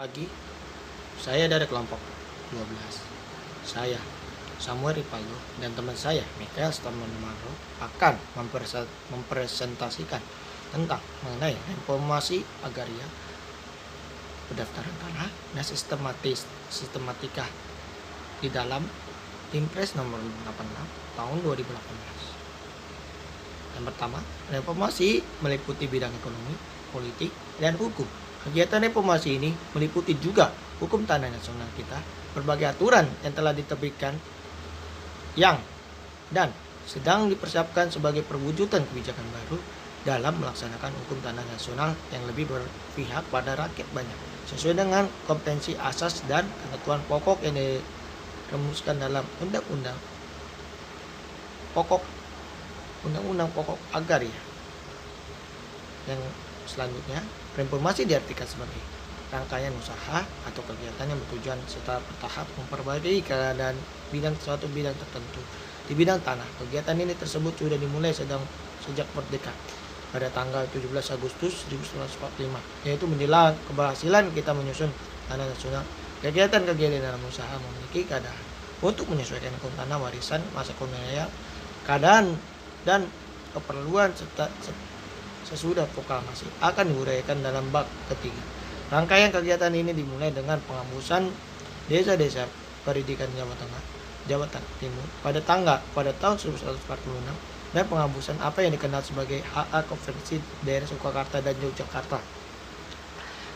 Pagi, saya dari kelompok 12. Saya, Samuel Ripaldo, dan teman saya, Michael Stamanmaro, akan mempresentasikan tentang mengenai informasi agraria, pendaftaran tanah, dan sistematika di dalam Impres nomor 86 tahun 2018. Yang pertama, reformasi meliputi bidang ekonomi, politik, dan hukum. Kegiatan reformasi ini meliputi juga hukum tanah nasional kita, berbagai aturan yang telah diterbitkan yang dan sedang dipersiapkan sebagai perwujudan kebijakan baru dalam melaksanakan hukum tanah nasional yang lebih berpihak pada rakyat banyak, sesuai dengan kompetensi asas dan ketentuan pokok yang dirumuskan dalam Undang-Undang Pokok Agraria. Yang selanjutnya, reformasi diartikan sebagai rangkaian usaha atau kegiatan yang bertujuan secara bertahap memperbaiki keadaan suatu bidang tertentu. Di bidang tanah, kegiatan ini tersebut sudah dimulai sejak merdeka pada tanggal 17 Agustus 1945, yaitu menjelang keberhasilan kita menyusun tanah nasional. Kegiatan-kegiatan dalam usaha memiliki keadaan untuk menyesuaikan hukum tanah warisan masa kolonial, keadaan dan keperluan sesudah proklamasi akan diuraikan dalam bab ketiga. Rangkaian kegiatan ini dimulai dengan penghapusan desa-desa pendidikan Jawa Timur pada tahun 1946 dan penghapusan apa yang dikenal sebagai HA Konvensi daerah Surakarta dan Yogyakarta.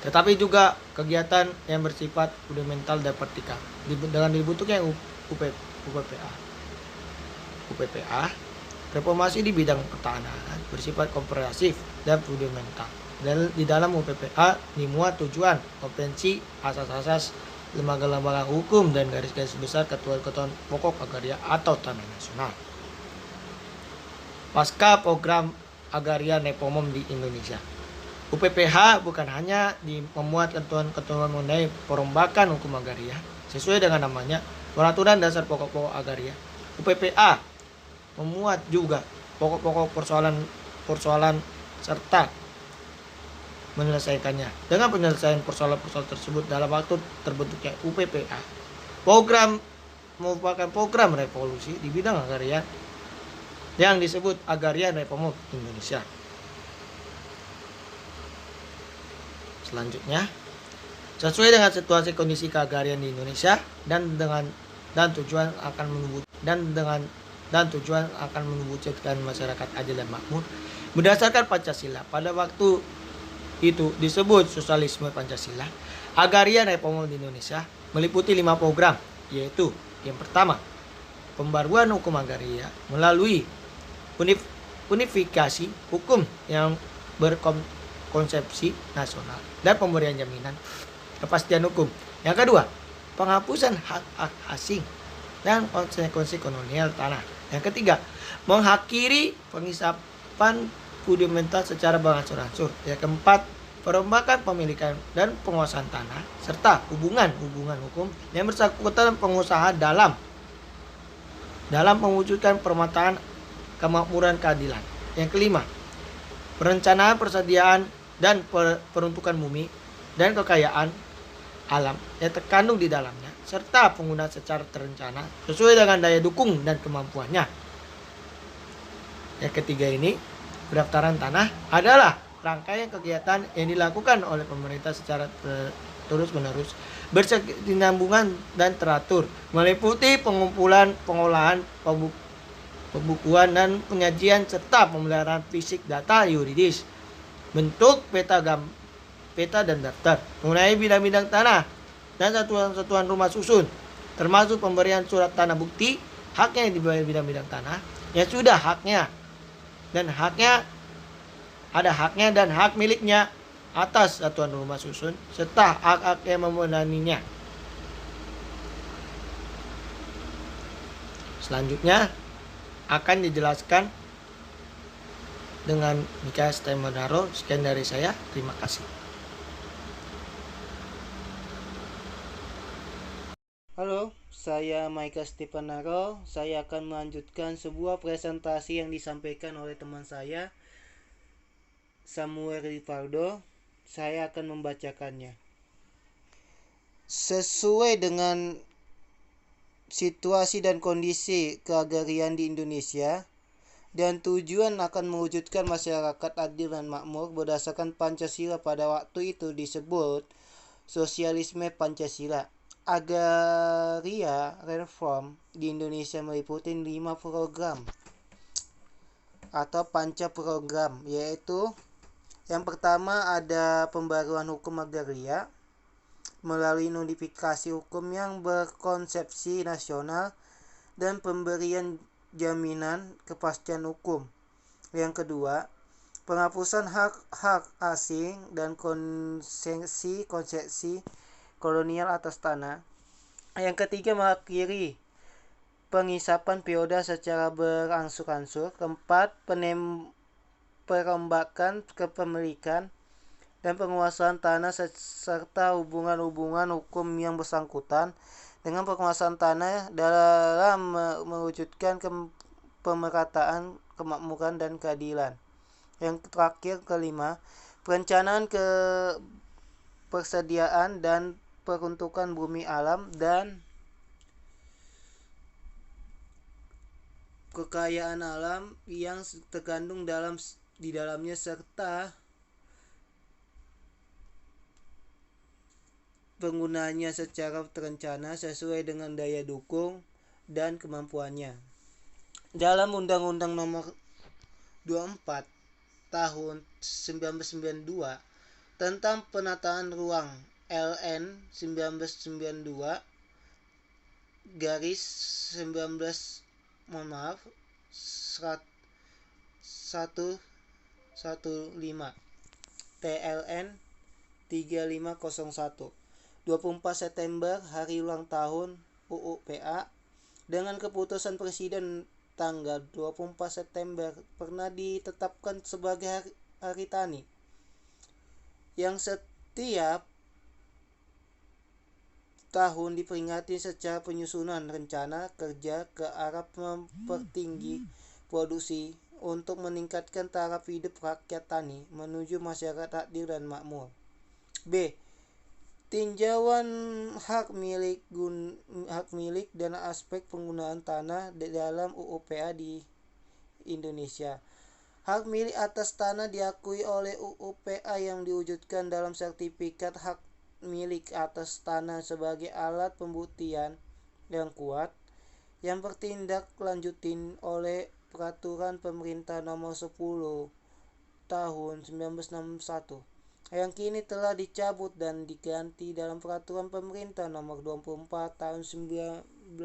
Tetapi juga kegiatan yang bersifat fundamental dan vertikal dengan dibentuknya UPPA. Reformasi di bidang pertahanan bersifat komprehensif dan fundamental. Dan di dalam UPPA dimuat tujuan, kompetensi, asas-asas, lembaga-lembaga hukum, dan garis-garis besar ketentuan pokok agraria atau tanah nasional. Pasca program agraria Nepomuk di Indonesia, UPPH bukan hanya memuat ketentuan mengenai perombakan hukum agraria sesuai dengan namanya, peraturan dasar pokok-pokok agraria. UPPA memuat juga pokok-pokok persoalan serta menyelesaikannya. Dengan penyelesaian persoalan-persoalan tersebut dalam waktu terbentuknya UPPA, program merupakan program revolusi di bidang agraria yang disebut Agraria Nepomuk Indonesia. Selanjutnya, sesuai dengan situasi kondisi keagrarian di Indonesia dan tujuan akan mewujudkan masyarakat adil dan makmur berdasarkan Pancasila. Pada waktu itu disebut sosialisme Pancasila. Agraria Nepomuk di Indonesia meliputi 5 program, yaitu yang pertama, pembaruan hukum agraria melalui unifikasi hukum yang berkonsepsi nasional dan pemberian jaminan kepastian hukum. Yang kedua, penghapusan hak asing dan konsekuensi kolonial tanah. Yang ketiga, mengakhiri pengisapan fundamental secara berangsur-angsur. Yang keempat, perombakan pemilikan dan penguasaan tanah serta hubungan hukum yang bersangkutan pengusaha dalam mewujudkan permataan kemakmuran keadilan. Yang kelima, perencanaan persediaan dan peruntukan bumi dan kekayaan alam yang terkandung di dalamnya serta penggunaan secara terencana sesuai dengan daya dukung dan kemampuannya. Yang ketiga ini, pendaftaran tanah adalah rangkaian kegiatan yang dilakukan oleh pemerintah secara terus-menerus, berkesinambungan dan teratur, meliputi pengumpulan, pengolahan, pembukuan dan penyajian serta pemeliharaan fisik data yuridis, bentuk peta dan daftar mengenai bidang-bidang tanah dan satuan-satuan rumah susun, termasuk pemberian surat tanah bukti haknya di bidang-bidang tanah yang sudah ada haknya dan hak miliknya atas satuan rumah susun serta hak-hak yang memenanginya. Selanjutnya akan dijelaskan dengan Michael Stamanmaro. Sekian dari saya, terima kasih. Halo, saya Michael Stamanmaro. Saya akan melanjutkan sebuah presentasi yang disampaikan oleh teman saya, Samuel Ripaldo. Saya akan membacakannya. sesuai dengan situasi dan kondisi keagrarian di Indonesia, dan tujuan akan mewujudkan masyarakat adil dan makmur berdasarkan Pancasila. Pada waktu itu disebut sosialisme Pancasila. Agraria reform di Indonesia meliputi 5 program atau panca program, yaitu yang pertama ada pembaruan hukum agraria melalui notifikasi hukum yang berkonsepsi nasional dan pemberian jaminan kepastian hukum. Yang kedua, penghapusan hak-hak asing dan konsesi kolonial atas tanah. Yang ketiga, mengakhiri pengisapan feodal secara berangsur-angsur. Keempat, perombakan kepemilikan dan penguasaan tanah serta hubungan-hubungan hukum yang bersangkutan dengan penguasaan tanah dalam mewujudkan pemerataan, kemakmuran, dan keadilan. Yang terakhir, kelima, perencanaan persediaan dan peruntukan bumi alam dan kekayaan alam yang terkandung di dalamnya serta penggunaannya secara terencana sesuai dengan daya dukung dan kemampuannya. Dalam Undang-Undang Nomor 24 Tahun 1992 tentang Penataan Ruang LN 1992 garis 115 TLN 3501 24 September hari ulang tahun UU-PA dengan keputusan Presiden tanggal 24 September pernah ditetapkan sebagai hari tani yang setiap tahun diperingati secara penyusunan rencana kerja ke arah mempertinggi produksi untuk meningkatkan taraf hidup rakyat tani menuju masyarakat adil dan makmur. B. Tinjauan hak milik dan aspek penggunaan tanah dalam UU-PA di Indonesia. Hak milik atas tanah diakui oleh UU-PA yang diwujudkan dalam sertifikat hak milik atas tanah sebagai alat pembuktian yang kuat yang bertindaklanjutin oleh Peraturan Pemerintah Nomor 10 Tahun 1961 yang kini telah dicabut dan diganti dalam Peraturan Pemerintah Nomor 24 Tahun 1997.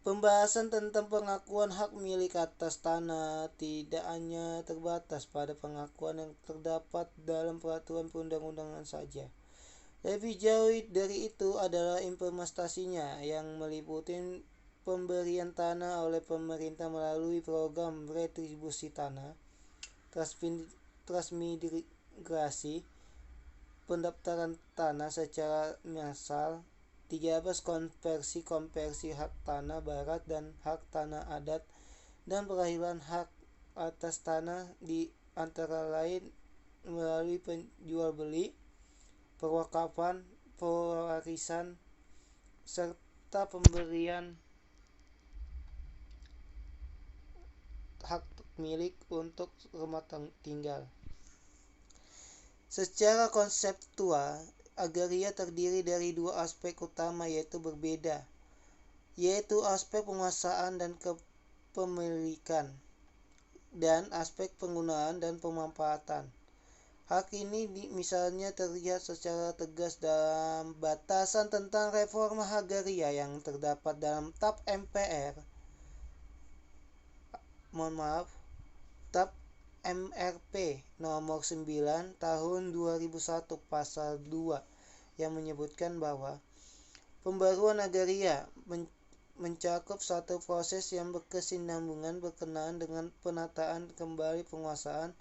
Pembahasan tentang pengakuan hak milik atas tanah tidak hanya terbatas pada pengakuan yang terdapat dalam peraturan perundang-undangan saja. Lebih jauh dari itu adalah implementasinya yang meliputi pemberian tanah oleh pemerintah melalui program retribusi tanah, transmigrasi, pendaftaran tanah secara massal, 13 konversi hak tanah barat dan hak tanah adat, dan pengalihan hak atas tanah di antara lain melalui penjual beli, pewakafan, pewarisan, serta pemberian hak milik untuk rumah tinggal. Secara konseptual, agraria terdiri dari dua aspek utama yaitu berbeda, yaitu aspek penguasaan dan kepemilikan, dan aspek penggunaan dan pemanfaatan. Hak ini misalnya terlihat secara tegas dalam batasan tentang reforma agraria yang terdapat dalam TAP MRP nomor 9 tahun 2001 pasal 2 yang menyebutkan bahwa pembaruan agraria mencakup satu proses yang berkesinambungan berkenaan dengan penataan kembali penguasaan,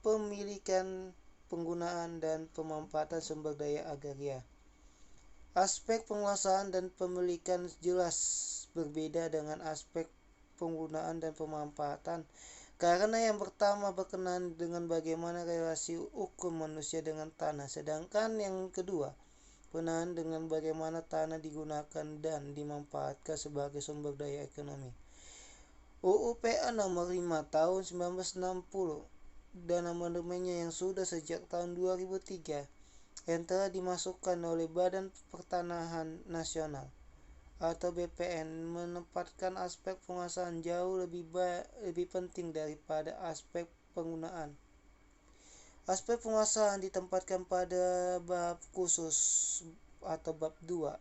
pemilikan, penggunaan, dan pemanfaatan sumber daya agraria. Aspek penguasaan dan pemilikan jelas berbeda dengan aspek penggunaan dan pemanfaatan. Karena yang pertama berkenaan dengan bagaimana relasi hukum manusia dengan tanah, sedangkan yang kedua berkenaan dengan bagaimana tanah digunakan dan dimanfaatkan sebagai sumber daya ekonomi. UU PA nomor 5 tahun 1960 dan amandemennya yang sudah sejak tahun 2003 yang telah dimasukkan oleh Badan Pertanahan Nasional atau BPN menempatkan aspek penguasaan jauh lebih penting daripada aspek penggunaan. Aspek penguasaan ditempatkan pada bab khusus atau bab 2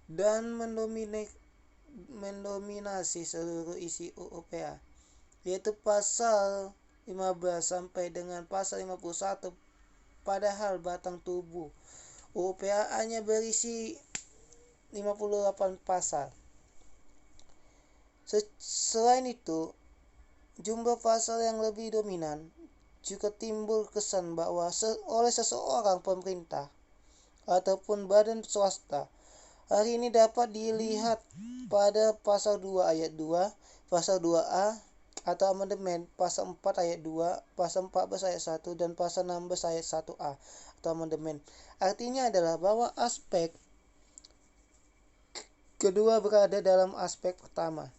dan mendominasi seluruh isi UU PA, yaitu pasal 15 sampai dengan pasal 51. Padahal batang tubuh UU PA hanya berisi 58 pasal. Selain itu, jumlah pasal yang lebih dominan juga timbul kesan bahwa oleh seseorang pemerintah ataupun badan swasta. Hal ini dapat dilihat pada pasal 2 ayat 2, pasal 2A atau amandemen, pasal 4 ayat 2, pasal 14 ayat 1 dan pasal 16 ayat 1A atau amandemen. Artinya adalah bahwa aspek kedua berada dalam aspek pertama.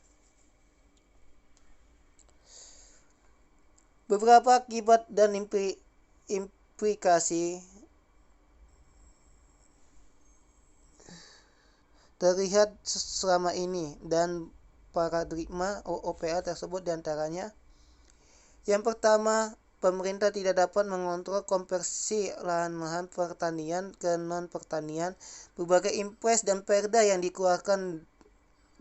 Beberapa akibat dan implikasi terlihat selama ini dan paradigma OPA tersebut diantaranya. Yang pertama, pemerintah tidak dapat mengontrol konversi lahan-lahan pertanian ke non-pertanian. Berbagai impres dan perda yang dikeluarkan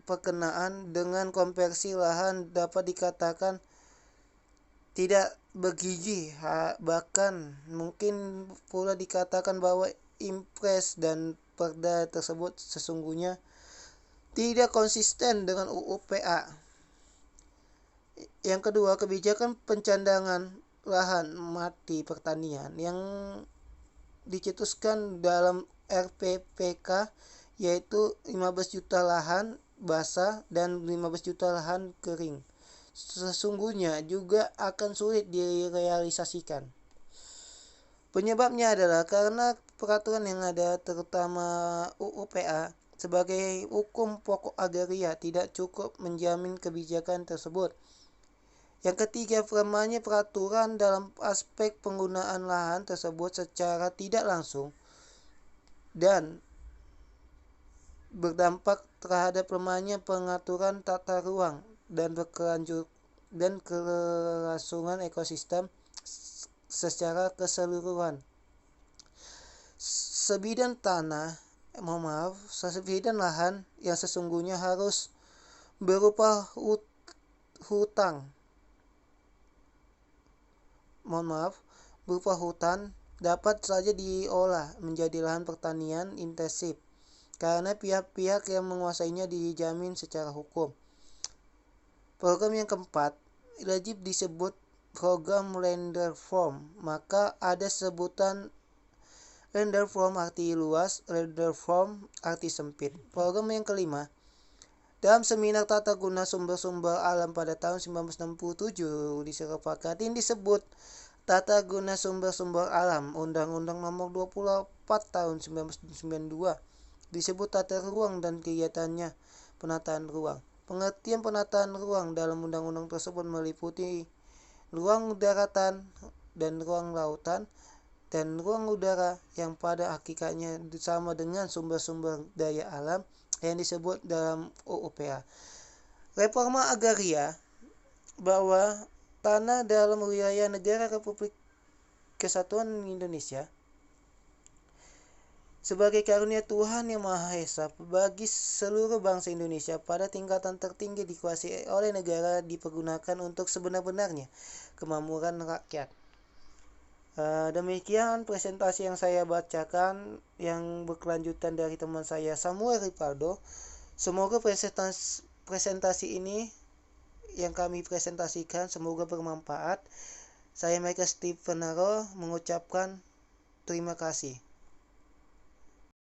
berkenaan dengan konversi lahan dapat dikatakan tidak bergizi, bahkan mungkin pula dikatakan bahwa impres dan perda tersebut sesungguhnya tidak konsisten dengan UU PA. Yang kedua, kebijakan pencandangan lahan mati pertanian yang dicetuskan dalam RPPK, yaitu 15 juta lahan basah dan 15 juta lahan kering, sesungguhnya juga akan sulit direalisasikan. Penyebabnya adalah karena peraturan yang ada, terutama UU PA sebagai hukum pokok agraria, tidak cukup menjamin kebijakan tersebut. Yang ketiga, lemahnya peraturan dalam aspek penggunaan lahan tersebut secara tidak langsung dan berdampak terhadap lemahnya pengaturan tata ruang dan kelangsungan ekosistem secara keseluruhan. Sebidang lahan yang sesungguhnya harus berupa hutan dapat saja diolah menjadi lahan pertanian intensif karena pihak-pihak yang menguasainya dijamin secara hukum. Program yang keempat wajib disebut program land reform, maka ada sebutan land reform arti luas, land reform arti sempit. Program yang kelima, dalam seminar tata guna sumber-sumber alam pada tahun 1967 disepakati disebut tata guna sumber-sumber alam. Undang-Undang Nomor 24 tahun 1992 disebut tata ruang dan kegiatannya penataan ruang. Pengertian penataan ruang dalam undang-undang tersebut meliputi ruang daratan dan ruang lautan dan ruang udara yang pada hakikatnya sama dengan sumber-sumber daya alam yang disebut dalam UU PA. Reforma agraria bahwa tanah dalam wilayah negara Republik Kesatuan Indonesia sebagai karunia Tuhan Yang Maha Esa bagi seluruh bangsa Indonesia pada tingkatan tertinggi dikuasai oleh negara dipergunakan untuk sebenar-benarnya kemakmuran rakyat. Demikian presentasi yang saya bacakan yang berkelanjutan dari teman saya Samuel Rivaldo. Semoga presentasi ini yang kami presentasikan semoga bermanfaat. Saya Michael Steve Penaro mengucapkan terima kasih.